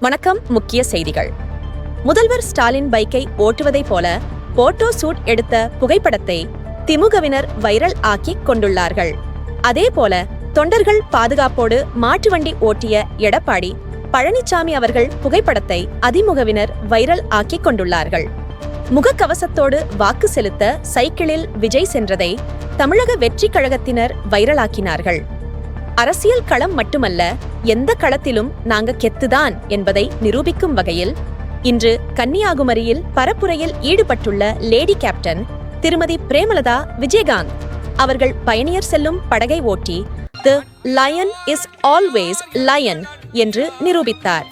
வணக்கம். முக்கிய செய்திகள். முதல்வர் ஸ்டாலின் பைக்கை ஓட்டுவதைப் போல போட்டோ ஷூட் எடுத்த புகைப்படத்தை திமுகவினர் வைரல் ஆக்கி கொண்டுள்ளார்கள். அதேபோல தொண்டர்கள் பாதுகாப்போடு மாட்டு வண்டி ஓட்டிய எடப்பாடி பழனிசாமி அவர்கள் புகைப்படத்தை அதிமுகவினர் வைரல் ஆக்கி கொண்டுள்ளார்கள். முகக்கவசத்தோடு வாக்கு செலுத்த சைக்கிளில் விஜய் சென்றதை தமிழக வெற்றி கழகத்தினர் வைரலாக்கினார்கள். அரசியல் களம் மட்டுமல்ல, எந்த களத்திலும் நாங்க கெத்துதான் என்பதை நிரூபிக்கும் வகையில் இன்று கன்னியாகுமரியில் பரப்புரையில் ஈடுபட்டுள்ள லேடி கேப்டன் திருமதி பிரேமலதா விஜயகாந்த் அவர்கள் பயணியர் செல்லும் படகை ஓட்டி தி லயன் இஸ் ஆல்வேஸ் லயன் என்று நிரூபித்தார்.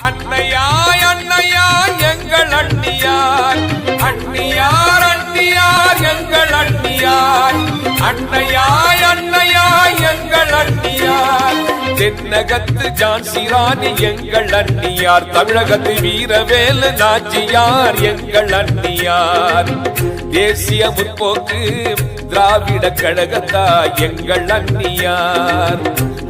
தென்னகத்து ஜான்சிராணி எங்கள் அண்ணியார், தமிழகத்து வீரவேலு நாச்சியார் எங்கள் அண்ணியார், தேசிய முற்போக்கு திராவிட கழகத்தா எங்கள் அண்ணியார்,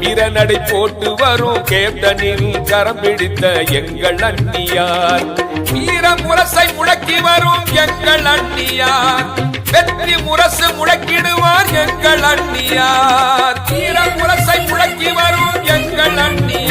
வீரநடை போட்டு வரும் கேப்டனில் கரம் பிடித்த எங்கள் அண்ணியார், வீர முரசை முழக்கி வரும் எங்கள் அண்ணியார், வெற்றி முரசு முழக்கிடுவார் எங்கள் அண்ணியார், வீர முரசை முழக்கி வரும் எங்கள் அண்ணியார்.